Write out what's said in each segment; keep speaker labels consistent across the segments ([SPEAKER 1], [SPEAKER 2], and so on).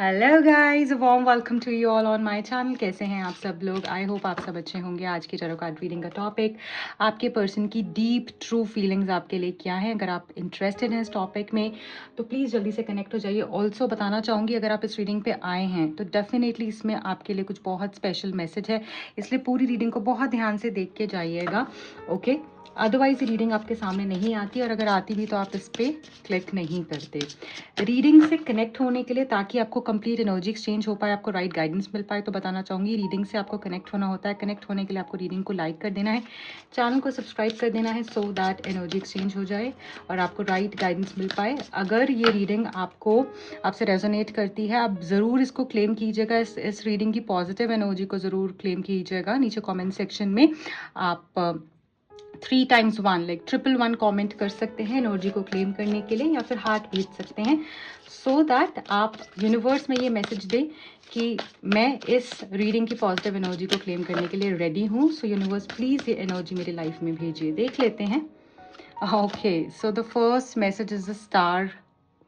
[SPEAKER 1] Hello guys, warm welcome to you all on my channel. कैसे हैं आप सब लोग? आई होप आप सब अच्छे होंगे। आज की टैरो कार्ड रीडिंग का टॉपिक आपके पर्सन की डीप ट्रू फीलिंग्स आपके लिए क्या है। अगर आप इंटरेस्टेड हैं इस टॉपिक में तो प्लीज़ जल्दी से कनेक्ट हो जाइए। ऑल्सो बताना चाहूँगी, अगर आप इस रीडिंग पे आए हैं तो डेफिनेटली इसमें आपके लिए कुछ बहुत स्पेशल मैसेज है, इसलिए पूरी रीडिंग को बहुत ध्यान से देख के जाइएगा। ओके, अदरवाइज रीडिंग आपके सामने नहीं आती, और अगर आती भी तो आप इस पर क्लिक नहीं करते। रीडिंग से कनेक्ट होने के लिए, ताकि आपको कंप्लीट एनर्जी एक्सचेंज हो पाए, आपको राइट गाइडेंस मिल पाए, तो बताना चाहूँगी रीडिंग से आपको कनेक्ट होना होता है। कनेक्ट होने के लिए आपको रीडिंग को लाइक कर देना है, चैनल को सब्सक्राइब कर देना है, सो दैट एनर्जी एक्सचेंज हो जाए और आपको राइट गाइडेंस मिल पाए। अगर ये रीडिंग आपसे रेजोनेट करती है, आप ज़रूर इसको क्लेम कीजिएगा। इस रीडिंग की पॉजिटिव एनर्जी को ज़रूर क्लेम कीजिएगा। नीचे कॉमेंट सेक्शन में आप 3x1 लाइक 111 कमेंट कर सकते हैं एनर्जी को क्लेम करने के लिए, या फिर हार्ट भेज सकते हैं, सो दैट आप यूनिवर्स में ये मैसेज दें कि मैं इस रीडिंग की पॉजिटिव एनर्जी को क्लेम करने के लिए रेडी हूँ। सो यूनिवर्स प्लीज़ ये एनर्जी मेरी लाइफ में भेजिए। देख लेते हैं। Okay, so the first message is a star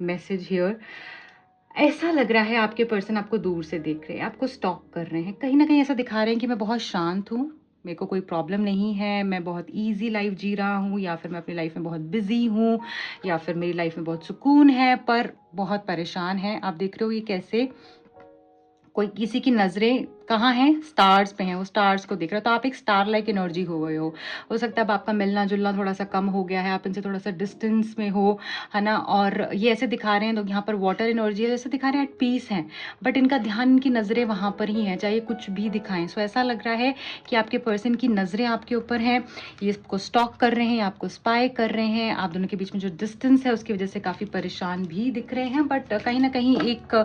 [SPEAKER 1] message here. ऐसा लग रहा है आपके पर्सन आपको दूर से देख रहे हैं, आपको स्टॉक कर रहे हैं। कहीं ना कहीं ऐसा दिखा रहे हैं कि मैं बहुत शांत हूँ, मेरे को कोई प्रॉब्लम नहीं है, मैं बहुत इजी लाइफ जी रहा हूँ, या फिर मैं अपनी लाइफ में बहुत बिजी हूँ, या फिर मेरी लाइफ में बहुत सुकून है, पर बहुत परेशान है। आप देख रहे हो ये कैसे कोई किसी की नज़रें कहाँ हैं? स्टार्स पे हैं, वो स्टार्स को देख रहा है। तो आप एक स्टार लाइक एनर्जी हो गए हो सकता है अब आपका मिलना जुलना थोड़ा सा कम हो गया है, आप इनसे थोड़ा सा डिस्टेंस में हो, है ना। और ये ऐसे दिखा रहे हैं, तो यहाँ पर वाटर एनर्जी है, जैसे दिखा रहे हैं एट पीस हैं, बट इनका ध्यान, इनकी नज़रें वहाँ पर ही हैं, चाहे कुछ भी दिखाएं। सो ऐसा लग रहा है कि आपके पर्सन की नज़रें आपके ऊपर हैं, ये इसको स्टॉक कर रहे हैं, आपको स्पाई कर रहे हैं। आप दोनों के बीच में जो डिस्टेंस है उसकी वजह से काफ़ी परेशान भी दिख रहे हैं, बट कहीं ना कहीं एक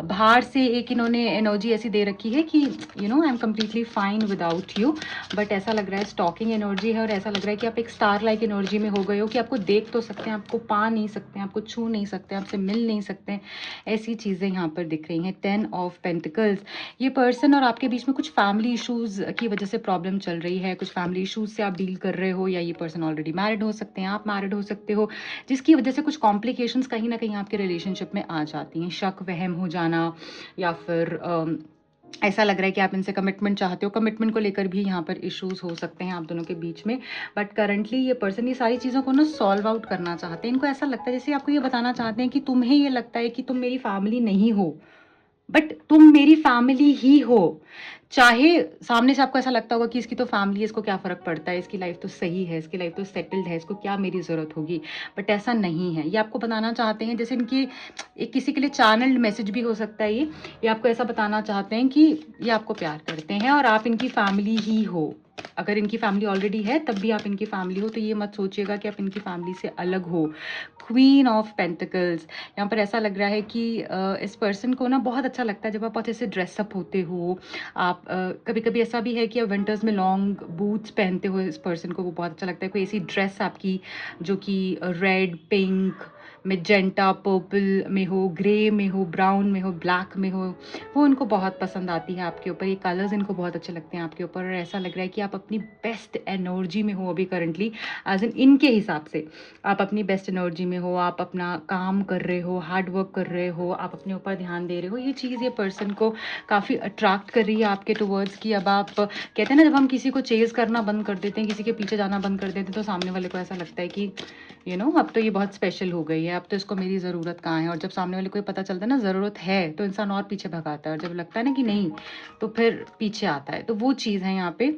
[SPEAKER 1] बाहर से एक इन्होंने एनर्जी ऐसी दे रखी है कि I am completely fine without you. But ऐसा लग रहा है स्टॉकिंग एनर्जी है, और ऐसा लग रहा है कि आप एक स्टार लाइक एनर्जी में हो गए हो, कि आपको देख तो सकते हैं, आपको पा नहीं सकते हैं, आपको छू नहीं सकते, आपसे मिल नहीं सकते हैं। ऐसी चीज़ें यहाँ पर दिख रही हैं। 10 ऑफ पेंटिकल्स, ये पर्सन और आपके बीच में कुछ फैमिली इशूज़ की वजह से प्रॉब्लम चल रही है, कुछ फैमिली इशूज़ से आप डील कर रहे हो, या ये पर्सन ऑलरेडी मैरिड हो सकते हैं, आप मैरिड हो सकते हो, जिसकी वजह से कुछ कॉम्प्लिकेशंस कहीं ना कहीं आपके रिलेशनशिप में आ जाती हैं। शक वहम हो जाना, या फिर ऐसा लग रहा है कि आप इनसे कमिटमेंट चाहते हो, कमिटमेंट को लेकर भी यहाँ पर इश्यूज हो सकते हैं आप दोनों के बीच में। बट करंटली ये पर्सन ये सारी चीज़ों को ना सॉल्व आउट करना चाहते हैं। इनको ऐसा लगता है जैसे आपको ये बताना चाहते हैं कि तुम्हें ये लगता है कि तुम मेरी फैमिली नहीं हो, बट तुम मेरी फैमिली ही हो। चाहे सामने से आपको ऐसा लगता होगा कि इसकी तो फैमिली है, इसको क्या फ़र्क पड़ता है, इसकी लाइफ तो सही है, इसकी लाइफ तो सेटल्ड है, इसको क्या मेरी ज़रूरत होगी, बट ऐसा नहीं है। ये आपको बताना चाहते हैं, जैसे इनकी एक किसी के लिए चैनल्ड मैसेज भी हो सकता है ये आपको ऐसा बताना चाहते हैं कि ये आपको प्यार करते हैं और आप इनकी फैमिली ही हो। अगर इनकी फैमिली ऑलरेडी है तब भी आप इनकी फैमिली हो, तो ये मत सोचिएगा कि आप इनकी फैमिली से अलग हो। क्वीन ऑफ पेंटिकल्स, यहाँ पर ऐसा लग रहा है कि इस पर्सन को ना बहुत अच्छा लगता है जब आप बहुत ऐसे ड्रेसअप होते हो। आप कभी कभी ऐसा भी है कि आप विंटर्स में लॉन्ग बूट्स पहनते हो, इस पर्सन को वो बहुत अच्छा लगता है। कोई ऐसी ड्रेस आपकी जो कि रेड, पिंक, मैजेंटा, पर्पल में हो, ग्रे में हो, ब्राउन में हो, ब्लैक में हो, वो इनको बहुत पसंद आती है आपके ऊपर। ये कलर्स इनको बहुत अच्छे लगते हैं आपके ऊपर, और ऐसा लग रहा है कि आप अपनी बेस्ट एनर्जी में हो अभी करंटली, एज इन इनके हिसाब से आप अपनी बेस्ट एनर्जी में हो, आप अपना काम कर रहे हो, हार्ड वर्क कर रहे हो, आप अपने ऊपर ध्यान दे रहे हो। ये चीज़ ये पर्सन को काफ़ी अट्रैक्ट कर रही है आपके टुवर्ड्स की। अब आप कहते हैं ना, जब हम किसी को चेज़ करना बंद कर देते हैं, किसी के पीछे जाना बंद कर देते हैं, तो सामने वाले को ऐसा लगता है कि अब तो ये बहुत स्पेशल हो गई है, अब तो इसको मेरी ज़रूरत कहाँ है। और जब सामने वाले को पता चलता है ना ज़रूरत है, तो इंसान और पीछे भगाता है, और जब लगता है ना कि नहीं, तो फिर पीछे आता है। तो वो चीज़ है यहाँ पे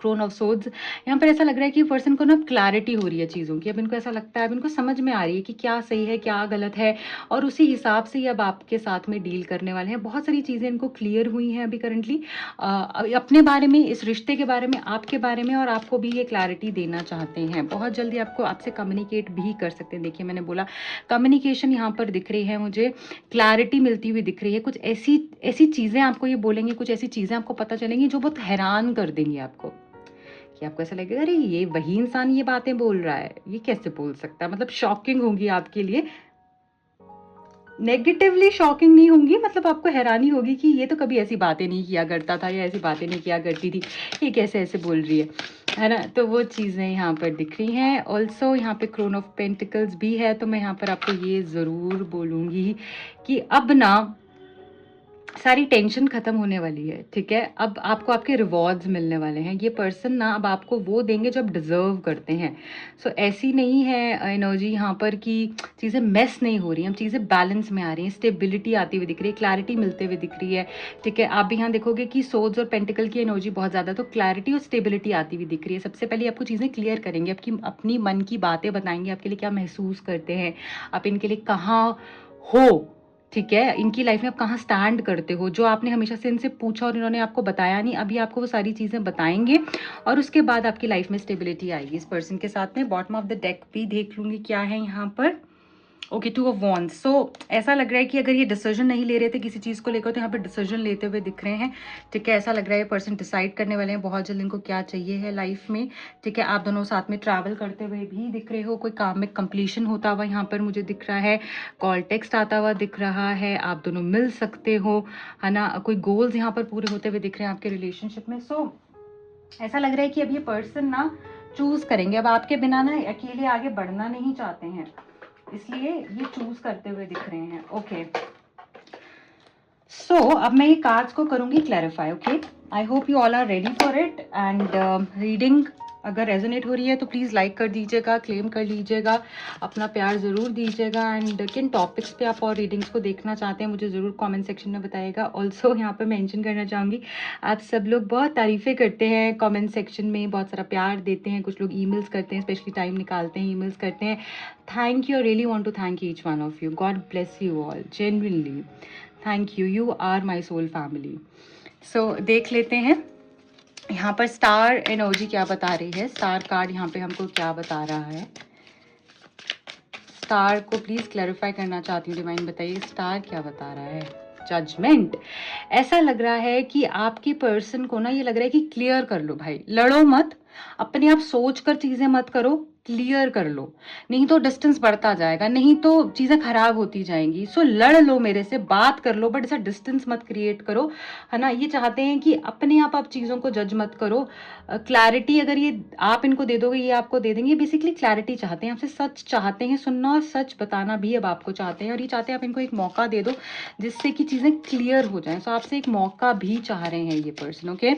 [SPEAKER 1] क्रोन ऑफ सोड्स। यहाँ पर ऐसा लग रहा है कि पर्सन को ना क्लैरिटी हो रही है चीज़ों की। अब इनको ऐसा लगता है, अब इनको समझ में आ रही है कि क्या सही है, क्या गलत है, और उसी हिसाब से ये अब आपके साथ में डील करने वाले हैं। बहुत सारी चीज़ें इनको क्लियर हुई हैं अभी करंटली, अपने बारे में, इस रिश्ते के बारे में, आपके बारे में, और आपको भी ये क्लैरिटी देना चाहते हैं। बहुत जल्दी आपसे कम्युनिकेट भी कर सकते हैं। देखिए, मैंने बोला कम्युनिकेशन यहाँ पर दिख रही है मुझे, क्लैरिटी मिलती हुई दिख रही है। कुछ ऐसी ऐसी चीज़ें आपको ये बोलेंगे, कुछ ऐसी चीज़ें आपको पता चलेंगी जो बहुत हैरान कर देंगी आपको, कि आपको ऐसा लगेगा अरे ये वही इंसान ये बातें बोल रहा है, ये कैसे बोल सकता है। मतलब शॉकिंग होगी आपके लिए, नेगेटिवली शॉकिंग नहीं होंगी, मतलब आपको हैरानी होगी कि ये तो कभी ऐसी बातें नहीं किया करता था, या ऐसी बातें नहीं किया करती थी, ये कैसे ऐसे बोल रही है ना। तो वो चीज़ें यहाँ पर दिख रही हैं। ऑल्सो यहाँ पे क्रोन ऑफ पेंटिकल्स भी है, तो मैं यहाँ पर आपको ये ज़रूर बोलूँगी कि अब ना सारी टेंशन खत्म होने वाली है, ठीक है। अब आपको आपके रिवॉर्ड्स मिलने वाले हैं। ये पर्सन ना अब आपको वो देंगे जो आप डिजर्व करते हैं। सो ऐसी नहीं है एनर्जी यहाँ पर कि चीज़ें मेस नहीं हो रही हैं, चीज़ें बैलेंस में आ रही हैं, स्टेबिलिटी आती हुई दिख रही है, क्लैरिटी मिलते हुए दिख रही है, ठीक है। आप भी यहाँ देखोगे कि सोर्ड्स और पेंटिकल की एनर्जी बहुत ज़्यादा, तो क्लैरिटी और स्टेबिलिटी आती हुई दिख रही है। सबसे पहले आपको चीज़ें क्लियर करेंगे, आपकी अपनी मन की बातें बताएंगे, आपके लिए क्या महसूस करते हैं, आप इनके लिए कहाँ हो, ठीक है। इनकी लाइफ में आप कहाँ स्टैंड करते हो, जो आपने हमेशा से इनसे पूछा और इन्होंने आपको बताया नहीं, अभी आपको वो सारी चीज़ें बताएंगे और उसके बाद आपकी लाइफ में स्टेबिलिटी आएगी इस पर्सन के साथ में। बॉटम ऑफ द डेक भी देख लूँगी क्या है यहाँ पर। Okay, 2 of wands. सो ऐसा लग रहा है कि अगर ये डिसीजन नहीं ले रहे थे किसी चीज़ को लेकर, तो यहाँ पर डिसीजन लेते हुए दिख रहे हैं, ठीक है। ऐसा लग रहा है पर्सन डिसाइड करने वाले हैं बहुत जल्द इनको क्या चाहिए है लाइफ में, ठीक है। आप दोनों साथ में ट्रैवल करते हुए भी दिख रहे हो, कोई काम में कंप्लीशन होता हुआ यहाँ पर मुझे दिख रहा है, कॉल टेक्स्ट आता हुआ दिख रहा है, आप दोनों मिल सकते हो, है ना। कोई गोल्स यहाँ पर पूरे होते हुए दिख रहे हैं आपके रिलेशनशिप में। सो ऐसा लग रहा है कि अब ये पर्सन ना चूज करेंगे, अब आपके बिना ना अकेले आगे बढ़ना नहीं चाहते हैं, इसलिए ये चूज करते हुए दिख रहे हैं। ओके, सो अब मैं ये कार्ड्स को करूंगी clarify. Okay, I hope you all are ready for it and reading अगर रेजोनेट हो रही है तो प्लीज़ लाइक कर दीजिएगा, क्लेम कर लीजिएगा, अपना प्यार ज़रूर दीजिएगा। एंड किन टॉपिक्स पे आप और रीडिंग्स को देखना चाहते हैं मुझे ज़रूर कमेंट सेक्शन में बताइएगा। ऑल्सो यहाँ पे मेंशन करना चाहूँगी, आप सब लोग बहुत तारीफ़ें करते हैं कमेंट सेक्शन में, बहुत सारा प्यार देते हैं, कुछ लोग ईमेल्स करते हैं, स्पेशली टाइम निकालते हैं ईमेल्स करते हैं। Thank you, I really want to thank each one of you. God bless you all, genuinely thank you, you are my soul family. So देख लेते हैं यहाँ पर स्टार एनर्जी क्या बता रही है, स्टार कार्ड यहाँ पे हमको क्या बता रहा है। स्टार को प्लीज क्लैरिफाई करना चाहती हूँ, डिवाइन बताइए स्टार क्या बता रहा है। जजमेंट। ऐसा लग रहा है कि आपके पर्सन को ना ये लग रहा है कि क्लियर कर लो भाई, लड़ो मत, अपने आप सोच कर चीजें मत करो, क्लियर कर लो, नहीं तो डिस्टेंस बढ़ता जाएगा, नहीं तो चीजें खराब होती जाएंगी। सो लड़ लो, मेरे से बात कर लो, बट ऐसा डिस्टेंस मत क्रिएट करो, है ना। ये चाहते हैं कि अपने आप चीजों को जज मत करो। क्लैरिटी अगर ये आप इनको दे दोगे, ये आपको दे देंगे। बेसिकली क्लैरिटी चाहते हैं आपसे, सच चाहते हैं सुनना और सच बताना भी अब आपको चाहते हैं, और ये चाहते हैं आप इनको एक मौका दे दो जिससे कि चीजें क्लियर हो जाएं। सो आपसे एक मौका भी चाह रहे हैं ये पर्सन। ओके,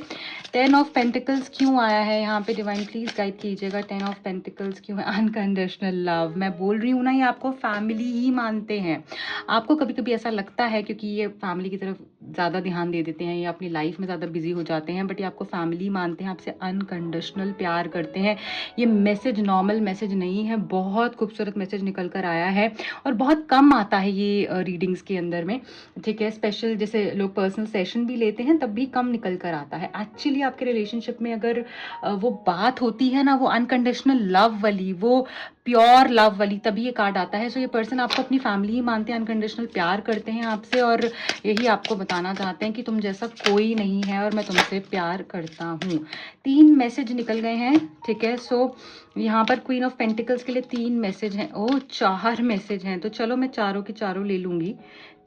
[SPEAKER 1] 10 ऑफ पेंटिकल्स क्यों आया है यहाँ पे, डिवाइन प्लीज गाइड कीजिएगा। 10 ऑफ पेंटिकल्स क्यों है? Unconditional love. मैं बोल रही हूँ ना, ये आपको फैमिली ही मानते हैं। आपको कभी कभी ऐसा लगता है क्योंकि ये फैमिली की तरफ ज़्यादा ध्यान दे देते हैं, ये अपनी लाइफ में ज़्यादा बिजी हो जाते हैं, बट ये आपको फैमिली मानते हैं, आपसे अनकंडीशनल प्यार करते हैं। ये मैसेज नॉर्मल मैसेज नहीं है, बहुत खूबसूरत मैसेज निकल कर आया है और बहुत कम आता है ये रीडिंग्स के अंदर में, ठीक है। स्पेशल जैसे लोग पर्सनल सेशन भी लेते हैं तब भी कम निकल कर आता है। एक्चुअली आपके रिलेशनशिप में अगर वो बात होती है ना, वो अनकंडीशनल लव वाली, वो प्योर लव वाली, तभी ये कार्ड आता है। सो ये पर्सन आपको अपनी फैमिली ही मानते हैं, अनकंडीशनल प्यार करते हैं आपसे, और यही आपको बताना चाहते हैं कि तुम जैसा कोई नहीं है और मैं तुमसे प्यार करता हूँ। 3 मैसेज निकल गए हैं, ठीक है। सो यहाँ पर क्वीन ऑफ पेंटिकल्स के लिए 3 मैसेज हैं। ओ 4 मैसेज हैं, तो चलो मैं चारों के चारों ले लूँगी,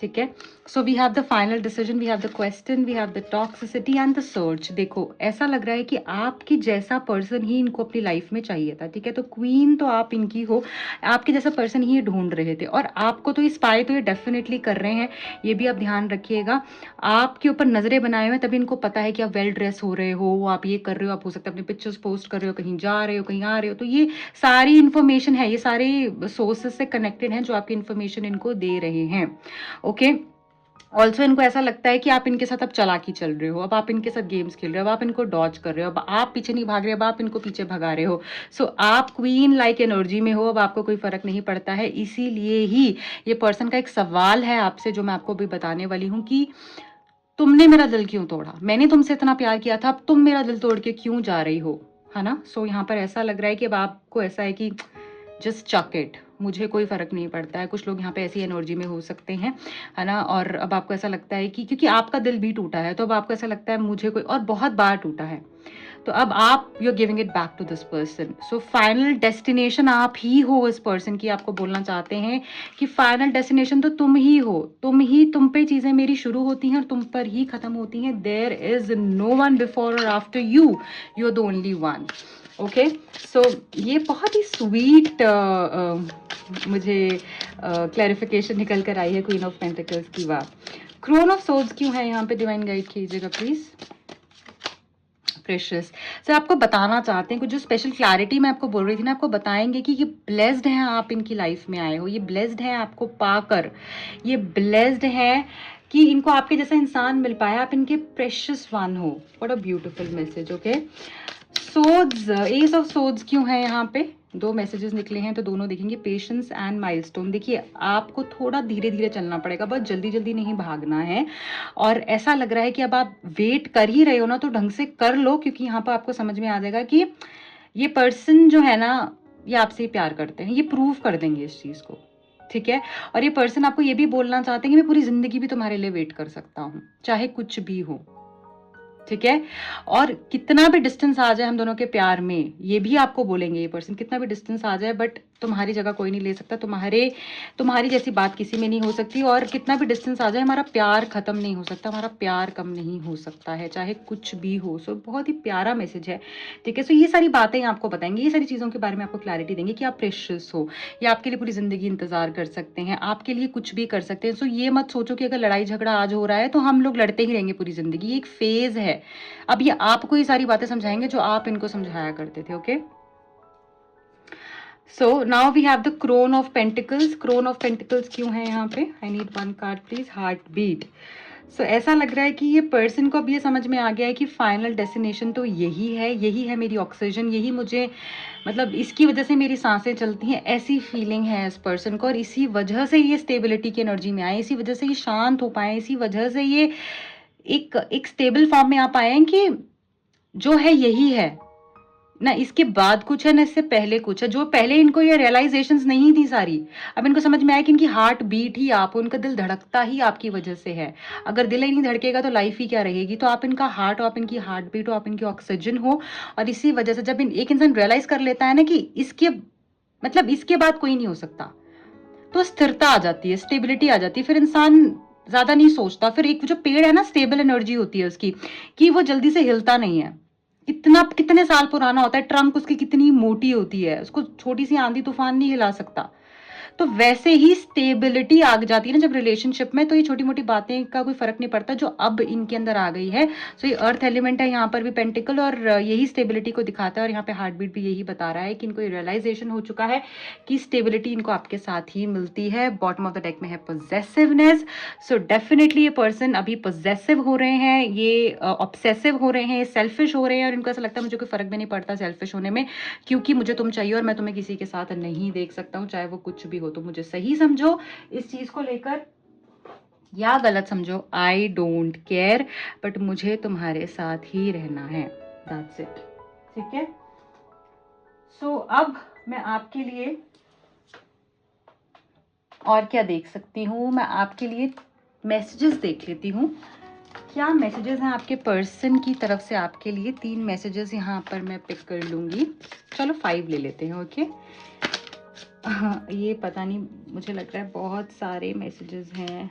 [SPEAKER 1] ठीक है। So we have the final decision, we have the question, we have the toxicity and the search. देखो ऐसा लग रहा है कि आपके जैसा पर्सन ही इनको अपनी लाइफ में चाहिए था, ठीक है। तो क्वीन तो आप इनकी हो, आपके जैसा पर्सन ही ये ढूंढ रहे थे, और आपको तो ये स्पाई तो ये डेफिनेटली कर रहे हैं, ये भी आप ध्यान रखिएगा। आपके ऊपर नजरें बनाए हुए, तभी इनको पता है कि आप वेल ड्रेस हो रहे हो, आप ये कर रहे हो, आप हो सकता है अपने पिक्चर्स पोस्ट कर रहे हो, कहीं जा रहे हो, कहीं आ रहे हो, तो ये सारी इन्फॉर्मेशन है, ये सारे सोर्सेस से कनेक्टेड हैं जो आपकी इन्फॉर्मेशन इनको दे रहे हैं। ओके, ऑल्सो इनको ऐसा लगता है कि आप इनके साथ अब चालाकी चल रहे हो, अब आप इनके साथ गेम्स खेल रहे हो, अब आप इनको डॉज कर रहे हो, अब आप पीछे नहीं भाग रहे, अब आप इनको पीछे भगा रहे हो। सो आप क्वीन लाइक एनर्जी में हो, अब आपको कोई फर्क नहीं पड़ता है। इसीलिए ही ये पर्सन का एक सवाल है आपसे जो मैं आपको भी बताने वाली हूँ कि तुमने मेरा दिल क्यों तोड़ा, मैंने तुमसे इतना प्यार किया था, अब तुम मेरा दिल तोड़ के क्यों जा रही हो, है ना। सो यहाँ पर ऐसा लग रहा है कि अब आपको ऐसा है कि जस्ट चक इट, मुझे कोई फर्क नहीं पड़ता है। कुछ लोग यहाँ पे ऐसी एनर्जी में हो सकते हैं, है ना। और अब आपको ऐसा लगता है कि क्योंकि आपका दिल भी टूटा है, तो अब आपको ऐसा लगता है मुझे कोई, और बहुत बार टूटा है, तो अब आप you are giving it back to this person. So final destination आप ही हो इस पर्सन की, आपको बोलना चाहते हैं कि फाइनल डेस्टिनेशन तो तुम ही हो, तुम पे चीजें मेरी शुरू होती हैं और तुम पर ही खत्म होती हैं। There is no one before और after you, you are the only one. Okay, so ये बहुत ही स्वीट मुझे क्लैरिफिकेशन निकल कर आई है क्वीन ऑफ पेंटिकल्स की। वाह, क्रोन ऑफ सोर्ड्स क्यों है यहाँ पे, डिवाइन गाइड कीजिएगा प्लीज। प्रेशियस सर आपको बताना चाहते हैं कुछ जो स्पेशल क्लैरिटी मैं आपको बोल रही थी ना, आपको बताएंगे कि ये ब्लेस्ड हैं आप इनकी लाइफ में आए हो, ये ब्लेस्ड है आपको पाकर, ये ब्लेस्ड है कि इनको आपके जैसा इंसान मिल पाया, आप इनके प्रेशियस वन हो। What a beautiful message. Okay, swords, S of swords क्यों है यहाँ पे, दो मैसेजेस निकले हैं तो दोनों देखेंगे। पेशेंस एंड माइलस्टोन, देखिए आपको थोड़ा धीरे धीरे चलना पड़ेगा, बहुत जल्दी जल्दी नहीं भागना है। और ऐसा लग रहा है कि अब आप वेट कर ही रहे हो ना, तो ढंग से कर लो, क्योंकि यहाँ पर आपको समझ में आ जाएगा कि ये पर्सन जो है ना, ये आपसे प्यार करते हैं, ये प्रूव कर देंगे इस चीज को, ठीक है। और ये पर्सन आपको ये भी बोलना चाहते हैं कि मैं पूरी जिंदगी भी तुम्हारे लिए वेट कर सकता हूँ, चाहे कुछ भी हो, ठीक है। और कितना भी डिस्टेंस आ जाए हम दोनों के प्यार में, ये भी आपको बोलेंगे ये पर्सन, कितना भी डिस्टेंस आ जाए बट तुम्हारी जगह कोई नहीं ले सकता, तुम्हारी जैसी बात किसी में नहीं हो सकती। और कितना भी डिस्टेंस आ जाए हमारा प्यार खत्म नहीं हो सकता, हमारा प्यार कम नहीं हो सकता है, चाहे कुछ भी हो। सो बहुत ही प्यारा मैसेज है, ठीक है। सो ये सारी बातें आपको बताएंगे, ये सारी चीज़ों के बारे में आपको क्लैरिटी देंगे कि आप प्रेशियस हो, या आपके लिए पूरी जिंदगी इंतजार कर सकते हैं, आपके लिए कुछ भी कर सकते हैं। सो ये मत सोचो कि अगर लड़ाई झगड़ा आज हो रहा है तो हम लोग लड़ते ही रहेंगे पूरी जिंदगी, ये एक फेज है। अब ये आपको ये सारी बातें समझाएंगे जो आप इनको समझाया करते थे। Okay, so now we have the crown of pentacles. Crown of pentacles क्यों है यहाँ पे, I need one card please. Heart beat. So ऐसा लग रहा है कि ये पर्सन को अब ये समझ में आ गया है कि फाइनल डेस्टिनेशन तो यही है मेरी ऑक्सीजन, यही मुझे, मतलब इसकी वजह से मेरी सांसें चलती हैं, ऐसी फीलिंग है इस पर्सन को। और इसी वजह से ये स्टेबिलिटी की एनर्जी में आए, इसी वजह से ये शांत हो पाए, इसी वजह से ये एक स्टेबल फॉर्म में आ पाए हैं कि जो है यही है ना, इसके बाद कुछ है ना, इससे पहले कुछ है। जो पहले इनको ये रियलाइजेशंस नहीं थी सारी, अब इनको समझ में आया कि इनकी हार्ट बीट ही आप हो, उनका दिल धड़कता ही आपकी वजह से है। अगर दिल ही नहीं धड़केगा तो लाइफ ही क्या रहेगी। तो आप इनका हार्ट हो, आप इनकी हार्ट बीट हो, आप इनकी ऑक्सीजन हो। और इसी वजह से जब एक इंसान रियलाइज कर लेता है ना कि इसके मतलब इसके बाद कोई नहीं हो सकता, तो स्थिरता आ जाती है, स्टेबिलिटी आ जाती है। फिर इंसान ज्यादा नहीं सोचता। फिर एक जो पेड़ है ना, स्टेबल एनर्जी होती है उसकी, कि वो जल्दी से हिलता नहीं है। कितने साल पुराना होता है, ट्रंक उसकी कितनी मोटी होती है, उसको छोटी सी आंधी तूफान नहीं हिला सकता। तो वैसे ही स्टेबिलिटी आ जाती है ना जब रिलेशनशिप में, तो ये छोटी मोटी बातें का कोई फर्क नहीं पड़ता जो अब इनके अंदर आ गई है। सो ये अर्थ एलिमेंट है यहाँ पर भी पेंटिकल, और यही स्टेबिलिटी को दिखाता है। और यहाँ पे हार्ट बीट भी यही बता रहा है कि इनको रियलाइजेशन हो चुका है कि स्टेबिलिटी इनको आपके साथ ही मिलती है। बॉटम ऑफ द डेक में है पोजेसिवनेस। सो डेफिनेटली ये पर्सन अभी पोजेसिव हो रहे हैं, ये ऑब्सेसिव हो रहे हैं, सेल्फिश हो रहे हैं। और इनको ऐसा लगता है मुझे कोई फर्क भी नहीं पड़ता सेल्फिश होने में, क्योंकि मुझे तुम चाहिए और मैं तुम्हें किसी के साथ नहीं देख सकता हूँ, चाहे वो कुछ भी हो। तो मुझे सही समझो इस चीज को लेकर या गलत समझो, आई डोंट केयर, बट मुझे तुम्हारे साथ ही रहना है, दैट्स इट, ठीक है। सो अब मैं आपके लिए और क्या देख सकती हूँ, मैं आपके लिए मैसेजेस देख लेती हूँ। क्या मैसेजेस हैं आपके पर्सन की तरफ से आपके लिए। 3 मैसेजेस यहाँ पर मैं पिक कर लूंगी, चलो 5 ले लेते हैं। ओके, हाँ ये पता नहीं, मुझे लग रहा है बहुत सारे मैसेजेस हैं,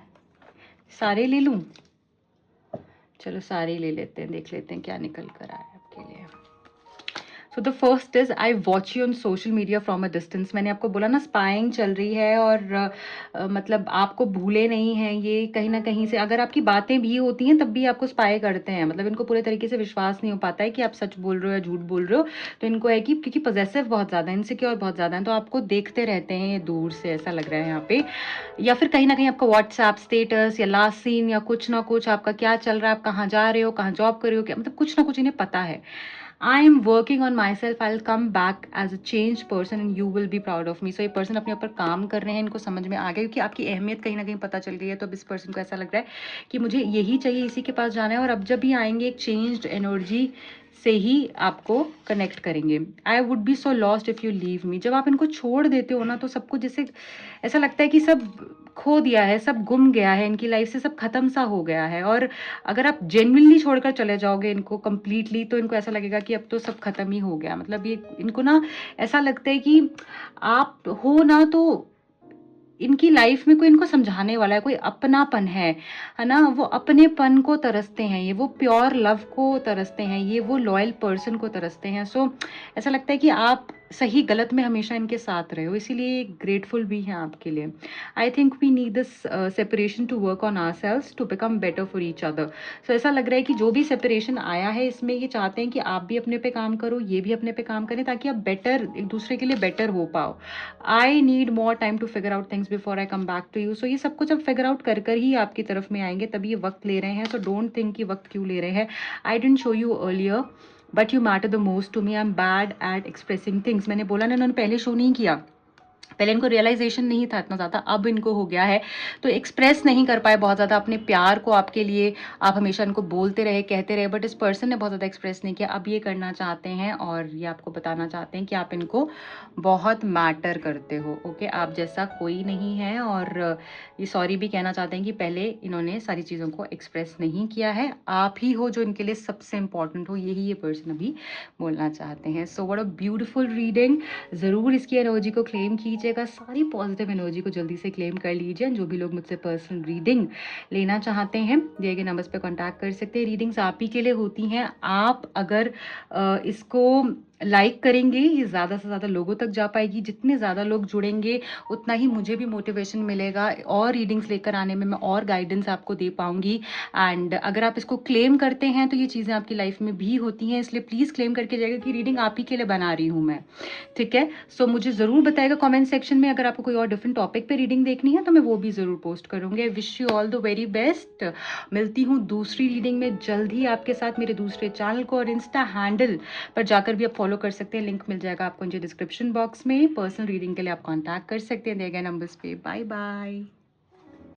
[SPEAKER 1] सारे ले लूं, चलो सारे ले लेते हैं, देख लेते हैं क्या निकल कर आया आपके लिए। So the first is I watch you on social media from a distance. मैंने आपको बोला ना स्पाइंग चल रही है, और मतलब आपको भूले नहीं हैं ये कहीं ना कहीं से। अगर आपकी बातें भी होती हैं तब भी आपको स्पाई करते हैं, मतलब इनको पूरे तरीके से विश्वास नहीं हो पाता है कि आप सच बोल रहे हो या झूठ बोल रहे हो। तो इनको है कि क्योंकि पॉजेसिव बहुत ज़्यादा है, इनसिक्योर बहुत ज़्यादा है, तो आपको देखते रहते हैं ये दूर से, ऐसा लग रहा है यहाँ पे। या फिर कहीं ना कहीं आपका व्हाट्सएप स्टेटस या लास्ट सीन या कुछ ना कुछ आपका क्या चल रहा है, आप कहाँ जा रहे हो, कहाँ जॉब कर रहे हो, क्या मतलब कुछ ना कुछ इन्हें पता है। I am working on myself. I'll come back as a changed person and you will be proud of me. So ये पर्सन अपने ऊपर काम कर रहे हैं, इनको समझ में आ गया क्योंकि आपकी अहमियत कहीं ना कहीं पता चल गई है। तो अब इस पर्सन को ऐसा लग रहा है कि मुझे यही चाहिए, इसी के पास जाना है। और अब जब भी आएंगे एक चेंज्ड एनर्जी से ही आपको कनेक्ट करेंगे। I would be so lost if you leave me. जब आप इनको छोड़ देते हो ना तो सबको जैसे ऐसा लगता है कि सब खो दिया है, सब गुम गया है, इनकी लाइफ से सब खत्म सा हो गया है। और अगर आप जेन्युइनली छोड़कर चले जाओगे इनको कंप्लीटली, तो इनको ऐसा लगेगा कि अब तो सब खत्म ही हो गया। मतलब ये इनको ना ऐसा लगता है कि आप हो ना तो इनकी लाइफ में कोई इनको समझाने वाला है, कोई अपनापन है ना। वो अपनेपन को तरसते हैं, ये वो प्योर लव को तरसते हैं, ये वो लॉयल पर्सन को तरसते हैं। सो ऐसा लगता है कि आप सही गलत में हमेशा इनके साथ रहे हो, इसीलिए ग्रेटफुल भी हैं आपके लिए। I think we need this separation to work on ourselves to become better for each other. So ऐसा लग रहा है कि जो भी सेपरेशन आया है इसमें ये चाहते हैं कि आप भी अपने पे काम करो, ये भी अपने पे काम करें, ताकि आप बेटर एक दूसरे के लिए बेटर हो पाओ। I need more time to figure out things before I come back to you. So ये सब कुछ अब फिगर आउट कर कर ही आपकी तरफ में आएंगे, तभी ये वक्त ले रहे हैं। सो डोंट थिंक कि वक्त क्यों ले रहे हैं। I didn't show you earlier but you matter the most to me. I am bad at expressing things. मैंने बोला ना, इन्होंने पहले शो नहीं किया, पहले इनको रियलाइजेशन नहीं था इतना ज़्यादा, अब इनको हो गया है। तो एक्सप्रेस नहीं कर पाए बहुत ज़्यादा अपने प्यार को आपके लिए। आप हमेशा इनको बोलते रहे, कहते रहे, बट इस पर्सन ने बहुत ज़्यादा एक्सप्रेस नहीं किया। अब ये करना चाहते हैं और ये आपको बताना चाहते हैं कि आप इनको बहुत मैटर करते हो। ओके, आप जैसा कोई नहीं है। और ये सॉरी भी कहना चाहते हैं कि पहले इन्होंने सारी चीज़ों को एक्सप्रेस नहीं किया है। आप ही हो जो इनके लिए सबसे इंपॉर्टेंट हो, यही ये पर्सन अभी बोलना चाहते हैं। So what a beautiful reading. ज़रूर इसकी एनर्जी को क्लेम कीजिएगा, सारी पॉजिटिव एनर्जी को जल्दी से क्लेम कर लीजिए। जो भी लोग मुझसे पर्सनल रीडिंग लेना चाहते हैं, दिए गए नंबर्स पे कांटेक्ट कर सकते हैं। रीडिंग्स आप ही के लिए होती हैं। आप अगर इसको लाइक करेंगे, ये ज़्यादा से ज़्यादा लोगों तक जा पाएगी। जितने ज़्यादा लोग जुड़ेंगे उतना ही मुझे भी मोटिवेशन मिलेगा, और रीडिंग्स लेकर आने में मैं और गाइडेंस आपको दे पाऊंगी। एंड अगर आप इसको क्लेम करते हैं तो ये चीज़ें आपकी लाइफ में भी होती हैं, इसलिए प्लीज़ क्लेम करके जाएगा कि रीडिंग आप ही के लिए बना रही हूँ मैं। ठीक है, सो मुझे ज़रूर बताएगा कमेंट सेक्शन में, अगर आपको कोई और डिफरेंट टॉपिक पे रीडिंग देखनी है तो मैं वो भी ज़रूर पोस्ट करूँगी। I wish you all the very best. मिलती हूँ दूसरी रीडिंग में जल्द ही आपके साथ। मेरे दूसरे चैनल को और इंस्टा हैंडल पर जाकर भी आप फॉलो कर सकते हैं, लिंक मिल जाएगा आपको नीचे डिस्क्रिप्शन बॉक्स में। पर्सनल रीडिंग के लिए आप कॉन्टैक्ट कर सकते हैं दिए गए नंबर्स पे। Bye bye.